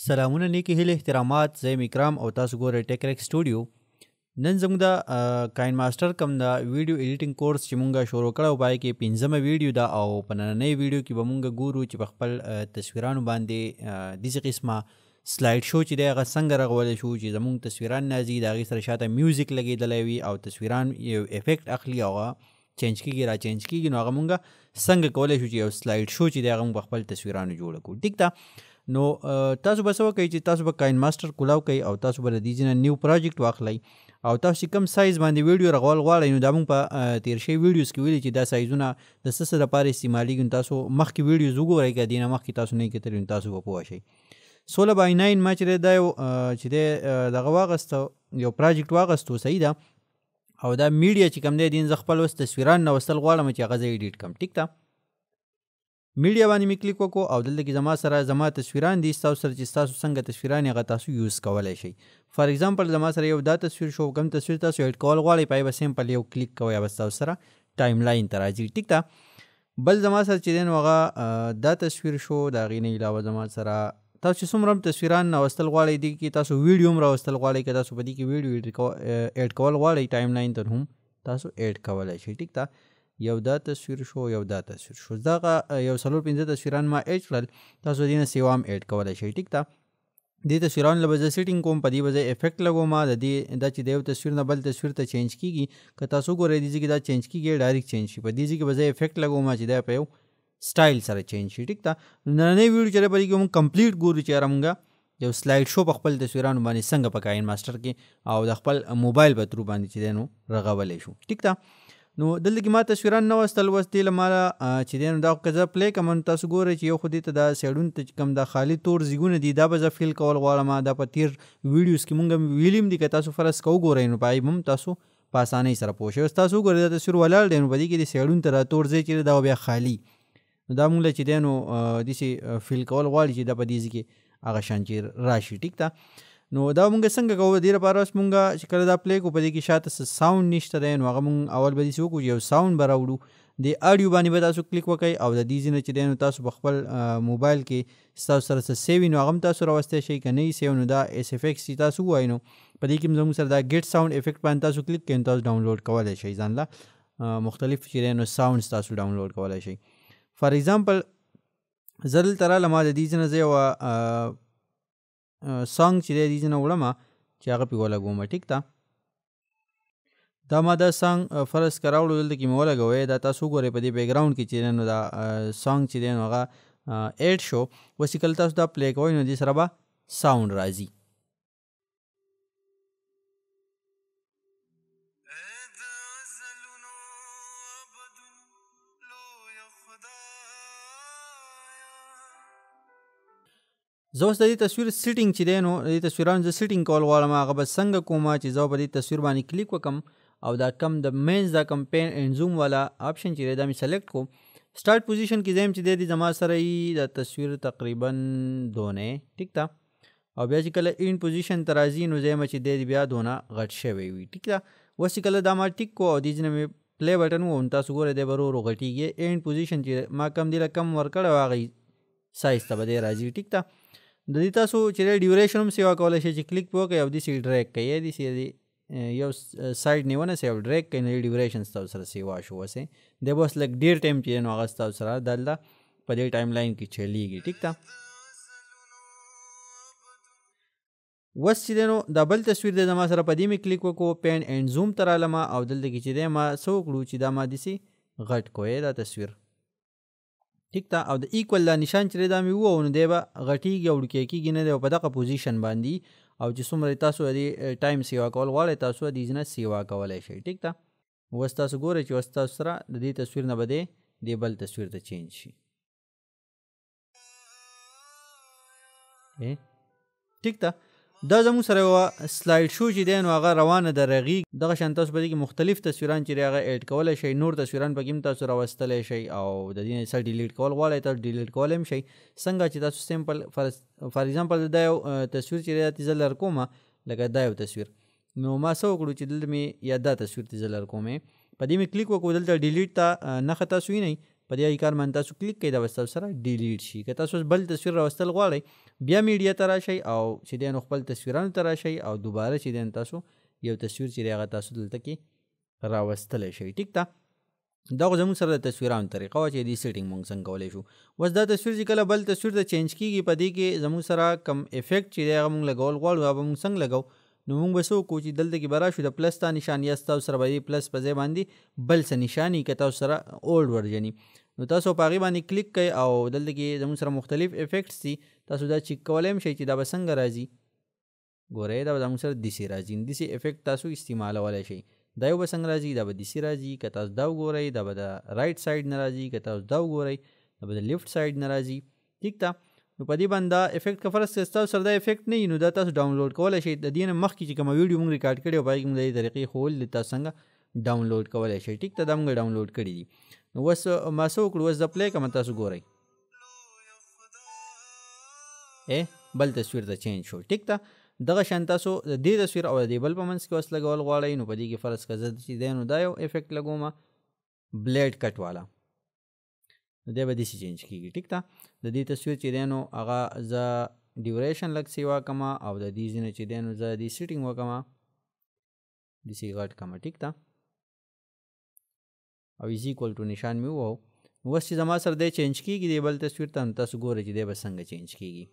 سلامونه نیکی هیله احترامات زه اکرام او تاسو ګورئ ټیکریک سټوډیو. نن زموږ د کاین ماستر کم د ویډیو ایډیټینګ کورس چې مونږه شروع کړو پای کې 15مه ویډیو دا او په نننۍ ویډیو کې به مونږ ګورو چې په خپل تصویرانو باندې داسې قسمه سلایډ شو چې دی هغه څنګه رغولی شو چې زمونږ تصویران نازي د هغې سره شاته میوزیک لګېدلی وي او تصویران یو افیکټ اخلي او هغه چینج کېږي را چینج کېږي نو هغه مونږ څنګه کولی شو چې یو سلایډ شو چې دی هغه مونږ په خپل تصویرانو جوړه کړو. ټیک ده نو تاسو به څه وکئ چې تاسو به کاین ماستر کولاو کوئ او تاسو به د دې نه نیو پروجیکټ واخلئ او تاسو چې کوم سایز باندې ویډیو رغول غواړئ نو دا موږ په تیر شوي ویډیوز کې ویلي چې دا سایزونه د څه څه دپاره استعمالیږي نو تاسو مخکې ویډیوز وګورئ که دې نه مخکې تاسو نه یې کتلي نو تاسو به پوه شئ. 16:9 ما چې دا یو چې دی دغه واغسته یو پروجیکټ واغستو صحیح ده او دا میډیا چې کوم دی دین زه خپل اوس تصویران نوستل غواړم چې هغه زه ایډیټ کړم. ټیک ده میډیا باندې مې کلیک وکړو او دلته کې زما سره زما تصویران دي ستاسو سره چې ستاسو څنګه تصویران هغه تاسو یوز کولی شئ. فار ایگزامپل زما سره یو دا تصویر شو کوم تصویر تاسو ایډ کول غواړئ پای به سمپل یو کلیک کوئ یا به ستاسو سره ټایم لاین ته راځي. ټیک ده بل زما سره چې دی نو هغه دا تصویر شو د هغې نه علاوه زما سره تاسو چې څومره هم تصویران راوستل غواړئ دې کې تاسو ویډیو هم راوستل غواړئ که تاسو په دې کې ویډیو ایډ کول غواړئ ټایم لاین ته هم تاسو ایډ کولی شئ. ټیک ده یو دا تصویر شو یو دا تصویر شو دغه یو 4-5 تصویران ما ایډ کړل تاسو دې نه سیوا هم ایډ کولی شئ. ټیک ده دې تصویرانو له به زه سیټینګ کوم په دې به زه افیکټ لګوم د دې دا چې د یو تصویر نه بل تصویر ته چینج کېږي که تاسو وګورئ دې ځای کې دا چینج کېږي ډایرکټ چینج شي په دې ځای کې به زه افیکټ لګوم چې دا په یو سټایل سره چینج شي. ټیک ده نننۍ ویډیو چې په دې کې موږ کمپلیټ ګورو چې یاره موږ یو سلایډ شو په خپل تصویرانو باندې څنګه په کاین ماسټر کې او د خپل موبایل په ترو باندې چې دی نو رغولی شو. ټیک ده نو دلته کې ما تصویران نه وستل وس دې لپاره چې دی نو دا که زه پلی کوم نو تاسو ګورئ چې یو خو دې ته دا سایډونو ته چې کوم دا خالي تور ځیګونه دي دا به زه فیل کول غواړم دا په تیر ویډیوز کې مونږ ویلي هم دي که تاسو فرض که وګورئ نو په هغې هم تاسو په اسانۍ سره پوه شئ. اوس تاسو وګورئ دا تصویر ولاړ دی نو په دې کې د سایډونو ته دا تور ځای چې دی دا بیا خالي نو دا مونږ له چې دی نو داسې فیل کول غواړي چې دا په دې ځای کې هغه شان چې راشي. ټیک ده نو دا مونږ څنګه کوو دې لپاره اوس مونږ چې کله دا پلی کړو په دې کې شاته څه ساوند نشته دی نو هغه مونږ اول به داسې وکړو چې یو ساوند به راوړو د اډیو باندې به تاسو کلیک وکئ او د دې ځای نه چې دی نو تاسو په خپل موبایل کې ستاسو سره څه سیو وي نو هغه هم تاسو راوستی شئ که نه یې سیو نو دا ایس اف ایکس چې تاسو ووایئ نو په دې کې هم زموږ سره دا ګیټ ساوند افیکټ باندې تاسو کلیک کړئ نو تاسو ډاونلوډ کولی شئ ځان له مختلف چې دی نو ساوندز تاسو ډاونلوډ کولی شئ. فار ایگزامپل زه دلته راغلم ما د دې ځای نه زه یوه سانګ چې دی دې ځای نه وړم چې هغه پې ولګوم. ټیک ده دا ما دا سانګ فرض که راوړو دلته کې مې ولګوی دا تاسو وګورئ په دې بیکګراونډ کې چې دی نو دا سانګ چې دی نو هغه ایډ شو. اوس چې کله تاسو دا پلی کوئ نو دې سره به ساوند راځي. زه اوس د دې تصویر سیټینګ چې دی نو د دې تصویرانو زه سیټینګ کول غواړم هغه به څنګه کوم چې زه په دې تصویر باندې کلیک وکړم او دا کم د مینز دا کم پین اینډ زوم والا آپشن چې دی دا مې سلیکټ کړو. سټارټ پوزیشن کې زه یم چې دی زما سره یي د تصویر تقریبا دونه. ټیک ده او بیا چې کله اینډ پوزیشن ته راځي نو زه یم چې دی بیا دونه غټ شوی وي. ټیک ده اوس چې کله دا ما ټیک کړو او دې ځای نه مې پلی بټن ووهو نو تاسو ګورئ دی به ورو ورو غټېږي. اینډ پوزیشن چې ما کم دی له کم ورکړی و هغې سایز ته به دی راځي. ټیک ده د دې تاسو چې ډیوریشن هم سیوا کولی شئ چې کلیک پې وکړئ او داسې ډریګ کوئ داسې یو سایډ نه ونیسئ او ډریګ کوئ نو ډیوریشن ستاسو سره سیوا شو. اوسې دی به اوس لږ ډېر ټایم چې دی نو هغه ستاسو سره دلته په دې ټایم لاین کې چلیږي. ټیک ده اوس چې دی نو دا بل تصویر دی زما سره په دې مې کلیک وکړو پین اینډ زوم ته رالم او دلته کې چې دی ما څه وکړو چې دا ما داسې غټ کړو دا تصویر. ټیک ده او د ایکول دا نشان چې دا مې ووهو نو دی به غټېږي او ډکې کېږي نه دی او په دغه پوزیشن باندې او چې څومره تاسو د ټایم سیوا کول غواړئ تاسو د دې نه سیوا کولی شئ. ټیک ده اوس تاسو ګورئ چې اوس تاسو سره د دې تصویر نه به دی دې بل تصویر ته چینج شي. ټیک ده دا زموږ سره یوه سلایډ شو چې دی نو هغه روانه ده رغېږي. دغه شان تاسو په دې کې مختلف تصویران چې دی هغه ایډ کولی شئ نور تصویران پکې هم تاسو راوستلی شئ او د دې نه څه ډیلیټ کول غواړئ تاسو ډیلیټ کولی هم شئ. څنګه چې تاسو سمپل فار ایگزامپل دا یو تصویر چې دی زه لر کوم لکه دا یو تصویر نو ما څه وکړو چې دلته مې یا دا تصویر ته زه لر کوم په دې مې کلیک وکړو دلته ډیلیټ ته نښه تاسو وینئ په دې کار باندې تاسو کلیک کړئ دا به ستاسو سره ډیلیټ شي. که تاسو بل تصویر راوستل غواړئ بیا میډیا ته راشئ او چې دی نو خپل تصویرانو ته راشئ او دوباره چې دی تاسو یو تصویر چې دی هغه تاسو دلته کې راوستلی شئ. ټیک ده، دا خو زموږ سره د تصویرانو طریقه وه چې دې سیټینګ مونږ څنګه کولی شو. اوس دا تصویر چې کله بل تصویر ته چینج کېږي په دې کې زموږ سره کم افیکټ چې دی هغه مونږ لګول غواړو هغه به مونږ څنګه لګو. نو مونږ به څه وکړو چې دلته کې به راشو د پلس ته نشان یا ستاسو سره به پلس په ځای باندې بل څه نشان وي که تاسو سره اولډ ورژن وي نو تاسو په هغې باندې کلیک کوئ او دلته کې زموږ سره مختلف افیکټس دي. تاسو دا چیک کولی هم شئ چې دا به څنګه راځي. ګورئ دا به زموږ سره داسې راځي. داسې افیکټ تاسو استعمالولی شئ. دا یو به څنګه راځي، دا به داسې راځي. که تاسو دا وګورئ دا به د رایټ سایډ نه راځي، که تاسو دا وګورئ دا به د لیفټ سایډ نه راځي. ټیک ده، نو په دې باندې دا افیکټ که فرض کړئ تاسو سره دا افیکټ نه وي نو دا تاسو ډاونلوډ کولی شئ. د دې نه مخکې چې کومه ویډیو مونږ ریکارډ کړې او په هغې کې مونږ د دې طریقې ښوولي دي تاسو څنګه ډاونلوډ کولی شئ. ټیک ده، دا مونږ ډاونلوډ کړي دي. نو اوس ما څه وکړو، اوس زه پلی کوم تاسو ګورئ بل تصویر ته چینج شو. ټیک ده، دغه شان تاسو د دې تصویر او د دې بل په منځ کې اوس لګول غواړئ نو په دې کې فرض کړه زه چې دی نو دا یو افیکټ لګوم بلیډ کټ والا، نو دی به داسې چینج کېږي. ټیک ده، د دې تصویر چې دی نو هغه زه ډیوریشن لږ سی وکړم او د دې ځینې چې دی نو زه دې سیټینګ وکړم داسې غټ کړم. ټیک ده، او ایز ایکول ټو نشان مې ووهو. اوس چې زما سره دی چینج کېږي دی بل تصویر ته نو تاسو ګورئ چې دی به څنګه چینج کېږي.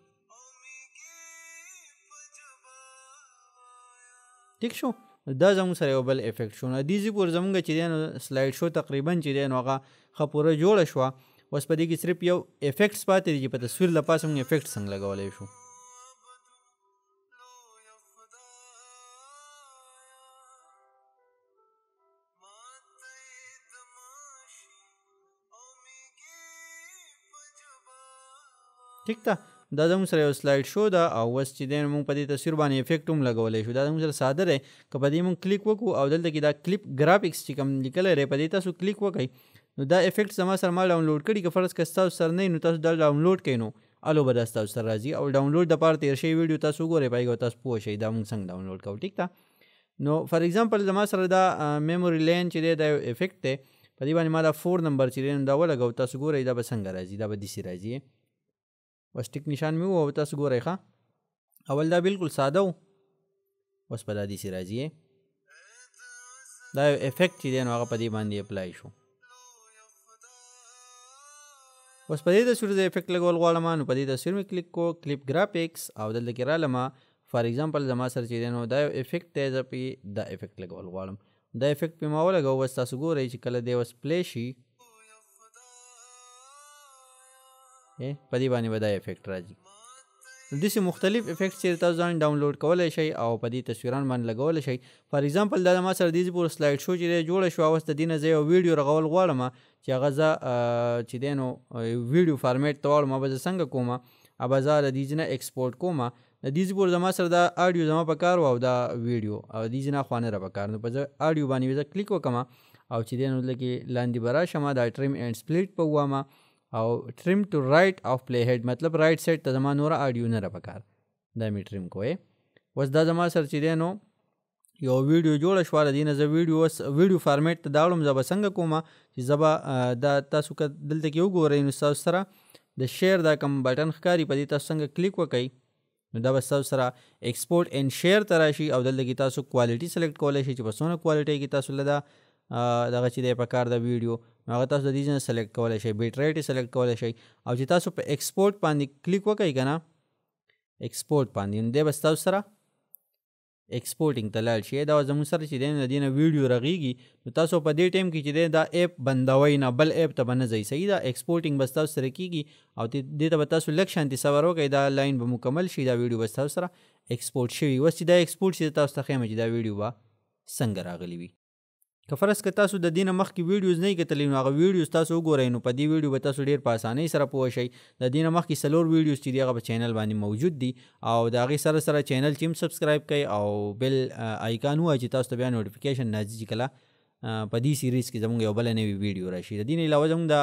ټیک شو، دا زموږ سره یو بل افیکټ شو. نو دیزي پورې زموږ چې دی نو سلایډ شو تقریبا چې دی نو هغه ښه پوره جوړه شوه. اوس په دې کې صرف یو افیکټس پاتې دي چې په تصویر له پاسه موږ افیکټ څنګه لګولی شو. ټیک ده، دا زموږ سره یو سلایډ شو ده او اوس چې دی موږ په دې تصویر باندې افیکټ هم لګولی شو. دا زموږ سره ساده دی. که په دې موږ کلیک وکړو او دلته کې دا کلیپ ګرافیکس چې کوم لیکلی دی په دې تاسو کلیک وکړئ نو دا افیکټ زما سره ما ډاونلوډ کړي. که فرض که ستاسو سره نه وي نو تاسو دا ډاونلوډ کړئ نو الو به دا ستاسو سره راځي. او ډاونلوډ دپاره تېر شوي ویډیو تاسو وګورئ په هغې به تاسو پوه شئ دا موږ څنګه ډاونلوډ کوو. ټیک ده، نو فار ایگزامپل زما سره دا میموري لین چې دی دا یو افیکټ دی. په دې باندې ما دا 4 نمبر چې دی نو دا ولګو. تاسو ګورئ دا به څنګه راځي، دا به داسې راځي. اوس ټیک نشان مې ووهو تاسو ګورئ ښه. اول دا بالکل ساده و، اوس په دا داسې راځي. دا یو افیکټ چې دی نو هغه په دې باندې اپلای شو. اوس په دې تصویر زه افیکټ لګول غواړم نو په دې تصویر مې کلیک کو کلیپ ګرافیکس او دلته کې رالم. فار ایگزامپل زما سره چې دی نو دا یو افیکټ دی، زه پې دا افیکټ لګول غواړم. دا افیکټ پې ما ولګو. اوس تاسو ګورئ چې کله دی اوس پلی شي په دې باندې به دا افیکټ راځي. داسې مختلف افیکټس چې تاسو ځان ډاونلوډ کولی شئ او په دې تصویران باندې لګولی شئ. فار ایگزامپل دا ما سره دې پورې سلایډ شو چې دی جوړه شوه. اوس د دې نه زه یو ویډیو رغول غواړم چې هغه زه چې دی نو ویډیو فارمیټ ته واړم. به زه څنګه کوم، به زه له دې نه ایکسپورټ کوم. د دې پورې زما سره دا اډیو زما په کار و او دا ویډیو او دې نه خوا نه را په کار. نو په زه اډیو باندې زه کلیک وکړم او چې دی نو لکې لاندې به راشم دا ټریم اینډ سپلیټ په ووایم او ټریم ټو رایټ آف پلی هیډ مطلب رایټ سایډ ته زما نوره اډیو نه را په کار. دا مې ټریم کوی. اوس دا زما سره چې دی نو یو ویډیو جوړه شوه. د دې نه زه ویډیو فارمیټ ته دا وړم. زه به څنګه کوم چې زه به دا تاسو که دلته کې وګورئ نو ستاسو سره د شیر دا کوم بټن ښکاري په دې تاسو څنګه کلیک وکئ نو دا به ستاسو سره ایکسپورټ اینډ شیر ته راشي او دلته کې تاسو کوالټي سلیکټ کولی شئ چې په څومره کوالټۍ کې تاسو له دا دغه چې دی په کار د ویډیو نو هغه تاسو د دې نه سلیکټ کولی شئ. بیټ ریټ یې سلیکټ کولی شئ او چې تاسو په ایکسپورټ باندې کلیک وکئ که نه ایکسپورټ باندې نو دی به ستاسو سره ایکسپورټینګ ته لاړ شي. دا زموږ سره چې دی د دې نه ویډیو رغېږي نو تاسو په دې ټایم کې چې دی دا ایپ بندوئ نه بل ایپ ته به نه ځئ. صحیح ده، ایکسپورټینګ به ستاسو سره کېږي او دې ته به تاسو لږ شانتې صبر وکئ. دا لاین به مکمل شي، دا ویډیو به ستاسو سره ایکسپورټ شوي. اوس چې دا ایکسپورټ شي تاسو ته ښیم چې دا ویډیو به څنګه راغلی وي. که فرض که تاسو د دې نه مخکې ویډیوز نه یې کتلی نو هغه ویډیوز تاسو وګورئ نو په دې ویډیو به تاسو ډېر په اسانۍ سره پوه شئ. د دې نه مخکې 4 ویډیوز چې دي هغه په چینل باندې موجود دي او د هغې سره سره چینل چې هم سبسکرایب کړئ او بل آیکان ووایي چې تاسو ته بیا نوټیفیکیشن راځي چې کله په دې سیریز کې زموږ یو بله نوې ویډیو راشي. د دې نه علاوه زموږ د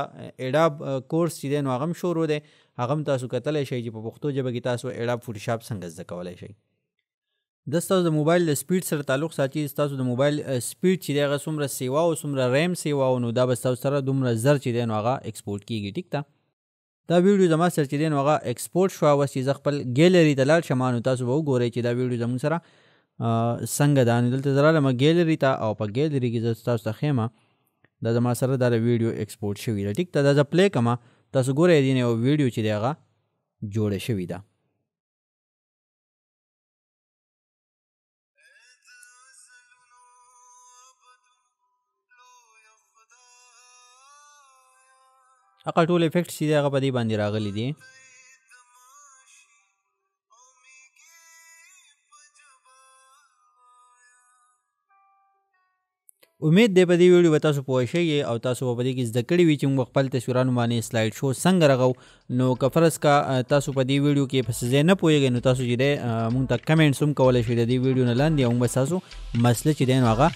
ایډاب کورس چې دی نو هغه هم شروع دی، هغه هم تاسو کتلی شئ چې په پښتو ژبه کې تاسو ایډاب فوټوشاپ څنګه زده کولی شئ. دا ستاسو د موبایل د سپیډ سره تعلق ساتي. ستاسو د موبایل سپیډ چې دی هغه څومره سیوا او څومره ریم سیوا او نو دا به ستاسو سره دومره زر چې دی نو هغه ایکسپورټ کېږي. ټیک ده، دا ویډیو زما سره چې دی نو هغه ایکسپورټ شو. اوس چې زه خپل ګیلري ته لاړ شم نو تاسو به وګورئ چې دا ویډیو زموږ سره څنګه ده. نو دلته زه رالم ګیلري ته او په ګیلري کې زه تاسو ته ښیم دا زما سره دا ویډیو ایکسپورټ شوي ده. ټیک ته دا زه پلی کړم تاسو ګورئ دې نه یو ویډیو چې دی هغه جوړه شوې ده. هغه ټول افیکټس چې دی هغه په دې باندې راغلي دي. امید دی په دې ویډیو به تاسو پوه شئ او تاسو به په دې کې زده کړي وي چې موږ خپل تصویرانو باندې سلایډ شو څنګه رغو. نو که فرض کا تاسو په دې ویډیو کې په څه ځای نه پوهېږئ نو تاسو چې دی موږ ته کمنټس هم کولی شئ د دې ویډیو نه لاندې او موږ به ستاسو مسله چې دی نو هغه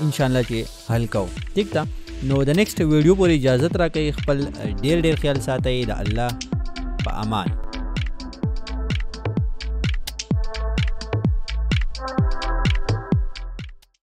انشاءالله چې حل کوو. ټیک ده نو د نیکسټ ویډیو پورې اجازت راکوئ. خپل ډېر ډېر خیال ساتئ. د الله په امان.